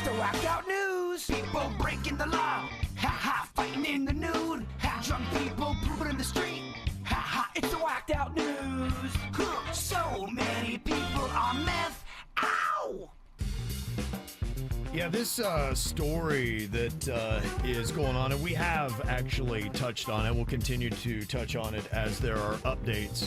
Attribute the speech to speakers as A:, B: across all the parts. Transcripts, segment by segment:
A: the whacked out news. People breaking the law. Ha ha, fighting in the nude. Ha, drunk people pooping in the street. Ha ha, it's the whacked out news. Huh, so many people on meth. Ow!
B: Yeah, this story that is going on, and we have actually touched on it. We'll continue to touch on it as there are updates.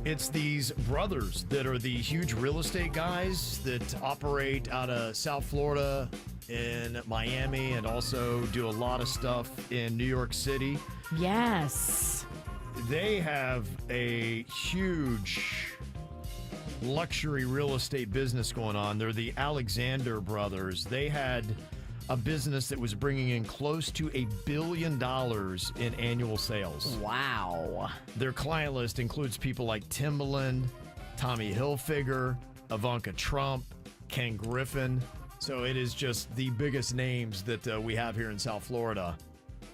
B: It's these brothers that are the huge real estate guys that operate out of South Florida, in Miami, and also do a lot of stuff in New York City.
C: Yes.
B: They have a huge luxury real estate business going on. They're the Alexander brothers. They had a business that was bringing in close to $1 billion in annual sales.
C: Wow.
B: Their client list includes people like Timbaland, Tommy Hilfiger, Ivanka Trump, Ken Griffin. So it is just the biggest names that we have here in South Florida.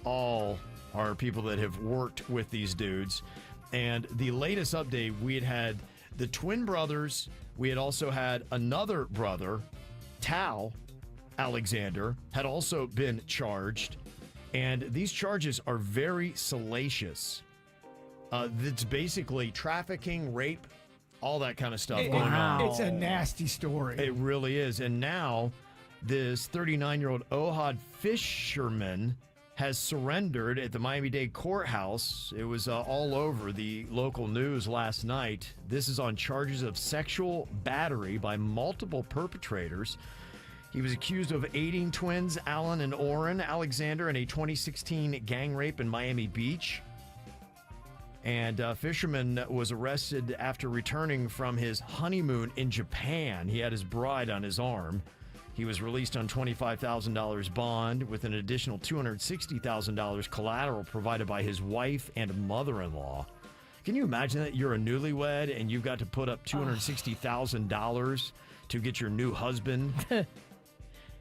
B: All are people that have worked with these dudes. And the latest update, we had the twin brothers. We had also had another brother, Tal Alexander, had also been charged. And these charges are very salacious. It's basically trafficking, rape, all that kind of stuff going on.
D: It's a nasty story.
B: It really is. And now this 39-year-old Ohod Fisherman has surrendered at the Miami-Dade courthouse. It was all over the local news last night. This is on charges of sexual battery by multiple perpetrators. He was accused of aiding twins Alan and Orrin Alexander in a 2016 gang rape in Miami Beach. And Fisherman was arrested after returning from his honeymoon in Japan. He had his bride on his arm. He was released on $25,000 bond with an additional $260,000 collateral provided by his wife and mother-in-law. Can you imagine that you're a newlywed and you've got to put up $260,000 to get your new husband?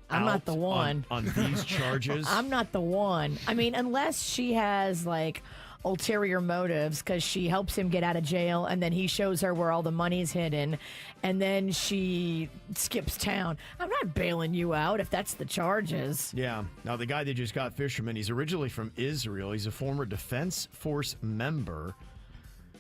C: I'm not the one.
B: On these charges?
C: I'm not the one. I mean, unless she has like ulterior motives because she helps him get out of jail and then he shows her where all the money's hidden and then she skips town. I'm not bailing you out if that's the charges.
B: Yeah. Now, the guy that just got Fisherman, he's originally from Israel. He's a former Defense Force member.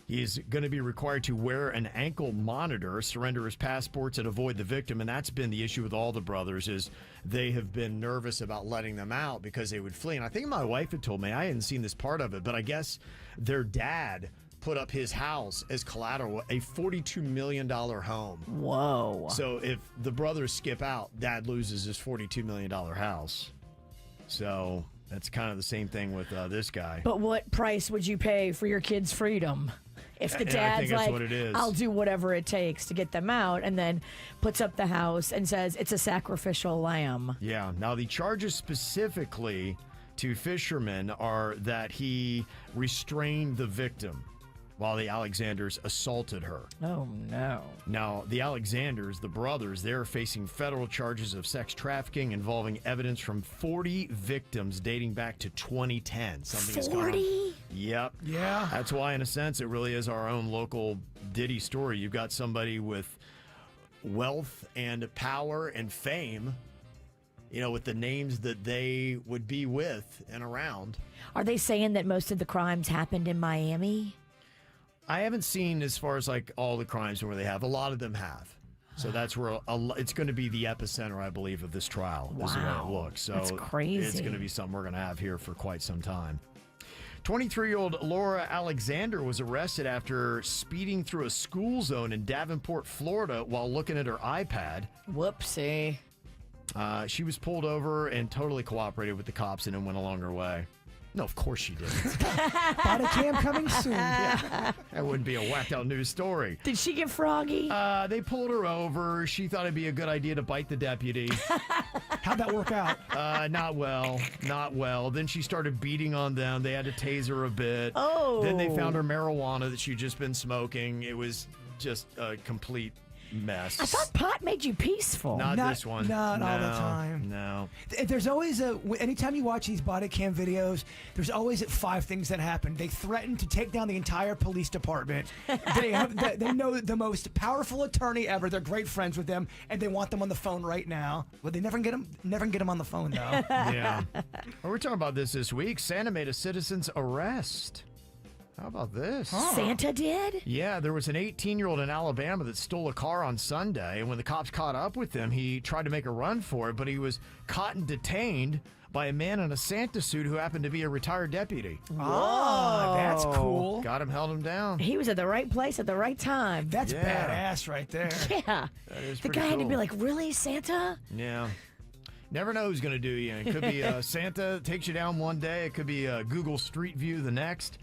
B: He's going to be required to wear an ankle monitor, surrender his passports, and avoid the victim. And that's been the issue with all the brothers is they have been nervous about letting them out because they would flee. And I think my wife had told me, I hadn't seen this part of it, but I guess their dad put up his house as collateral, a $42 million home.
C: Whoa.
B: So if the brothers skip out, dad loses his $42 million house. So that's kind of the same thing with this guy.
C: But what price would you pay for your kid's freedom? If the dad's like, I'll do whatever it takes to get them out, and then puts up the house and says it's a sacrificial lamb.
B: Yeah. Now, the charges specifically to Fisherman are that he restrained the victim while the Alexanders assaulted her.
C: Oh, no.
B: Now, the Alexanders, the brothers, they're facing federal charges of sex trafficking involving evidence from 40 victims dating back to 2010. Something
C: 40?
B: Yep.
D: Yeah.
B: That's why, in a sense, it really is our own local Diddy story. You've got somebody with wealth and power and fame, you know, with the names that they would be with and around.
C: Are they saying that most of the crimes happened in Miami?
B: I haven't seen as far as like all the crimes where they have. A lot of them have. So that's where it's going to be the epicenter, I believe, of this trial.
C: Wow.
B: Is the way it looks. So
C: that's crazy.
B: It's going to be something we're going to have here for quite some time. 23-year-old Laura Alexander was arrested after speeding through a school zone in Davenport, Florida, while looking at her iPad.
C: Whoopsie.
B: She was pulled over and totally cooperated with the cops and then went along her way. No, of course she didn't.
D: Body cam coming soon.
B: Yeah, that wouldn't be a whacked out news story.
C: Did she get froggy?
B: They pulled her over. She thought it'd be a good idea to bite the deputy.
D: How'd that work out?
B: Not well. Not well. Then she started beating on them. They had to tase her a bit.
C: Oh.
B: Then they found her marijuana that she'd just been smoking. It was just a complete mess.
C: I thought pot made you peaceful.
B: Not this one.
D: Not all the time.
B: No.
D: There's always anytime you watch these body cam videos, there's always 5 things that happen. They threaten to take down the entire police department. They know the most powerful attorney ever. They're great friends with them, and they want them on the phone right now. But they never get them on the phone though.
B: Yeah. Well, we're talking about this week. Santa made a citizen's arrest. How about this?
C: Santa did?
B: Yeah, there was an 18-year-old in Alabama that stole a car on Sunday, and when the cops caught up with him, he tried to make a run for it, but he was caught and detained by a man in a Santa suit who happened to be a retired deputy.
D: Oh, that's cool.
B: Got him, held him down.
C: He was at the right place at the right time.
D: That's badass right there.
C: Yeah.
B: That is
C: The
B: pretty
C: guy had to
B: cool.
C: be like, really, Santa?
B: Yeah. Never know who's going to do you. It could be Santa takes you down one day. It could be Google Street View the next.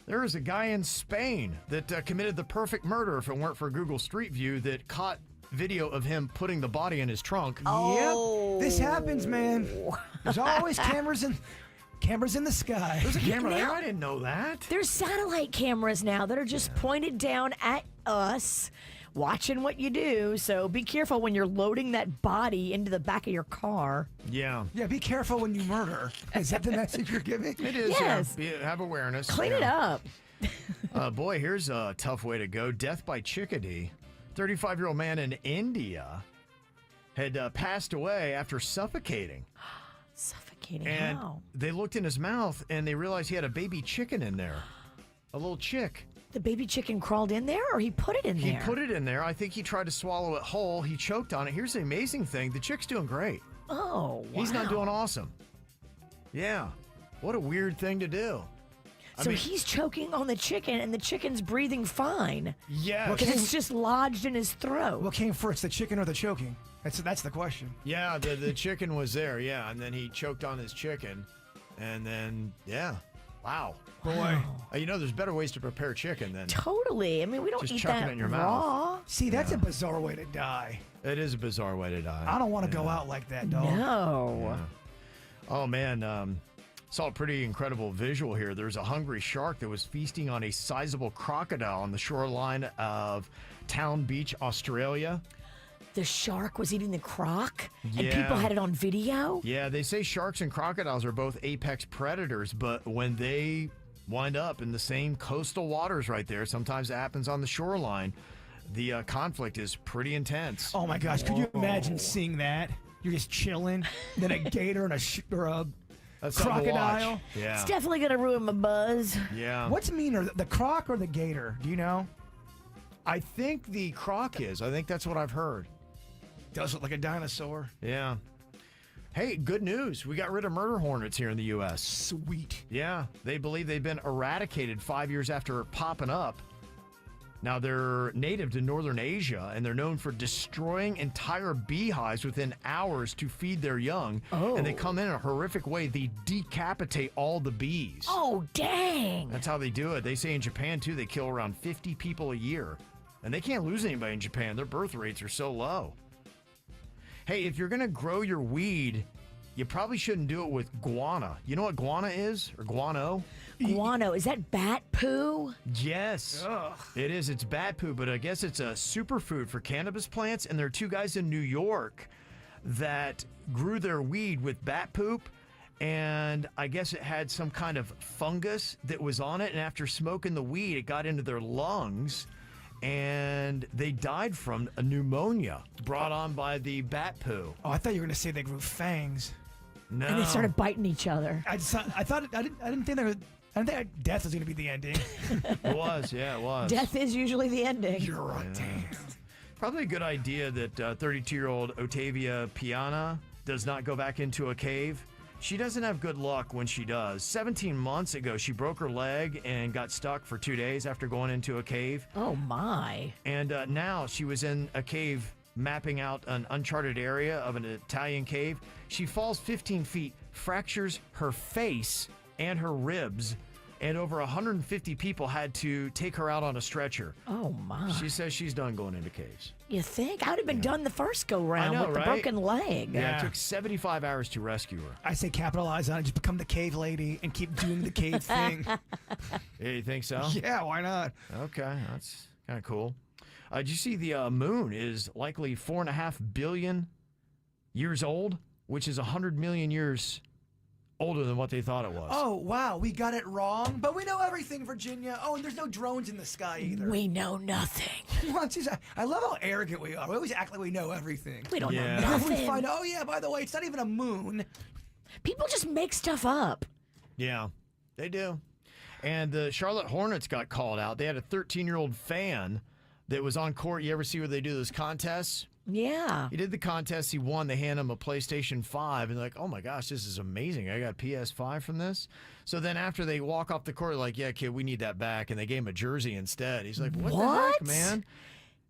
B: There is a guy in Spain that committed the perfect murder if it weren't for Google Street View that caught video of him putting the body in his trunk.
D: Yep. This happens, man. There's always cameras in the sky.
B: There's a camera
C: Now-
B: there? I didn't know that.
C: There's satellite cameras now that are just pointed down at us, watching what you do. So be careful when you're loading that body into the back of your car.
B: Yeah.
D: Yeah, be careful when you murder. Is that the message you're giving?
B: It is.
C: Yes.
B: Yeah. Have awareness.
C: Clean it up.
B: Boy, here's a tough way to go. Death by chickadee. 35-year-old man in India had passed away after suffocating.
C: Suffocating.
B: And
C: How?
B: they looked in his mouth and they realized he had a baby chicken in there. A little chick.
C: The baby chicken crawled in there, or he put it in
B: He
C: there?
B: put it in there. I think he tried to swallow it whole. He choked on it. Here's the amazing thing. The chick's doing great.
C: Oh, wow.
B: He's not doing awesome. Yeah. What a weird thing to do.
C: So he's choking on the chicken, and the chicken's breathing fine.
B: Yeah.
C: Because it's just lodged in his throat.
D: What came first, the chicken or the choking? That's the question.
B: Yeah, the chicken was there, yeah. And then he choked on his chicken. And then, yeah. Wow.
D: Boy.
B: There's better ways to prepare chicken than
C: Totally. I mean, we don't
B: Just
C: eat
B: chucking
C: that
B: it in your
C: raw.
D: See, that's a bizarre way to die.
B: it is a bizarre way to die.
D: I don't want to go out like that, dog.
C: No.
B: Oh, man. Saw a pretty incredible visual here. There's a hungry shark that was feasting on a sizable crocodile on the shoreline of Town Beach, Australia.
C: The shark was eating the croc, and
B: Yeah.
C: people had it on video.
B: Yeah, they say sharks and crocodiles are both apex predators, but when they wind up in the same coastal waters right there, sometimes it happens on the shoreline, the conflict is pretty intense.
D: Oh my gosh, could you imagine seeing that? You're just chilling, then a gator and a
B: That's something to watch.
D: crocodile.
B: Yeah.
C: It's definitely going to ruin my buzz.
B: Yeah.
D: What's meaner, the croc or the gator? Do you know?
B: I think the croc is. I think that's what I've heard.
D: Does look like a dinosaur.
B: Yeah. Hey, good news. We got rid of murder hornets here in the U.S.
D: Sweet.
B: Yeah. They believe they've been eradicated 5 years after popping up. Now, they're native to northern Asia, and they're known for destroying entire beehives within hours to feed their young.
C: Oh.
B: And they come in a horrific way. They decapitate all the bees.
C: Oh, dang.
B: That's how they do it. They say in Japan, too, they kill around 50 people a year. And they can't lose anybody in Japan. Their birth rates are so low. Hey, if you're going to grow your weed, you probably shouldn't do it with guana. You know what guana is? Or guano?
C: Guano. Is that bat poo?
B: Yes. It is. It's bat poo, but I guess it's a superfood for cannabis plants. And there are two guys in New York that grew their weed with bat poop. And I guess it had some kind of fungus that was on it. And after smoking the weed, it got into their lungs. And they died from a pneumonia brought on by the bat poo.
D: Oh, I thought you were gonna say they grew fangs.
B: No.
C: And they started biting each other.
D: I didn't think death was gonna be the ending.
B: It was. Yeah, it was.
C: Death is usually the ending.
D: You're right. Damn.
B: Probably a good idea that 32-year-old Otavia Piana does not go back into a cave. She doesn't have good luck when she does. 17 months ago, she broke her leg and got stuck for 2 days after going into a cave.
C: Oh, my.
B: And now she was in a cave mapping out an uncharted area of an Italian cave. She falls 15 feet, fractures her face and her ribs, and over 150 people had to take her out on a stretcher.
C: Oh, my.
B: She says she's done going into caves.
C: You think? I would have been done the first go-round
B: I know,
C: with the
B: right?
C: broken leg.
B: Yeah,
D: Yeah.
B: it took 75 hours to rescue her.
D: I say capitalize on it. Just become the cave lady and keep doing the cave thing.
B: Yeah, you think so?
D: Yeah, why not?
B: Okay, that's kind of cool. Did you see the moon is likely 4.5 billion years old, which is 100 million years older than what they thought it was.
D: Oh, wow. We got it wrong. But we know everything, Virginia. Oh, and there's no drones in the sky either.
C: We know nothing.
D: Well, geez, I love how arrogant we are. We always act like we know everything.
C: We don't
B: Yeah.
C: know
D: And if we
C: nothing.
D: find, oh, yeah, by the way, it's not even a moon.
C: People just make stuff up.
B: Yeah, they do. And the Charlotte Hornets got called out. They had a 13-year-old fan that was on court. You ever see where they do those contests?
C: Yeah.
B: He did the contest. He won. They hand him a PlayStation 5. And they're like, oh, my gosh, this is amazing. I got a PS5 from this. So then after they walk off the court, they're like, yeah, kid, we need that back. And they gave him a jersey instead. He's like, what? The heck, man?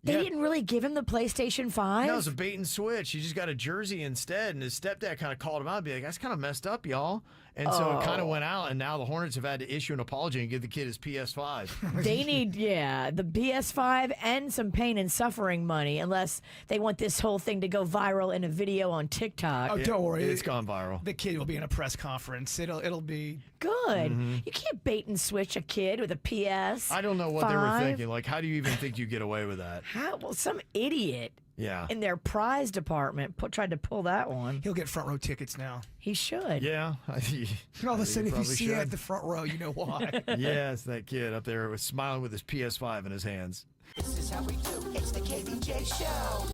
C: They
B: Yeah.
C: didn't really give him the PlayStation 5?
B: No, it was a bait and switch. He just got a jersey instead, and his stepdad kind of called him out and be like, that's kind of messed up, y'all. And so it kind of went out, and now the Hornets have had to issue an apology and give the kid his PS5.
C: They need, the PS5 and some pain and suffering money, unless they want this whole thing to go viral in a video on TikTok.
D: Oh, don't worry.
B: It's gone viral.
D: The kid will be in a press conference. It'll be...
C: Good. You can't bait and switch a kid with a PS.
B: I don't know what they were thinking. Like, how do you even think you get away with that?
C: How? Well, some idiot
B: Yeah.
C: in their prize department tried to pull that one.
D: He'll get front row tickets now.
C: He should.
B: Yeah.
D: All of a sudden, if you
B: probably
D: see it
B: should.
D: at the front row, you know why.
B: Yes, that kid up there was smiling with his PS5 in his hands.
A: This is how we do. It's the KVJ Show.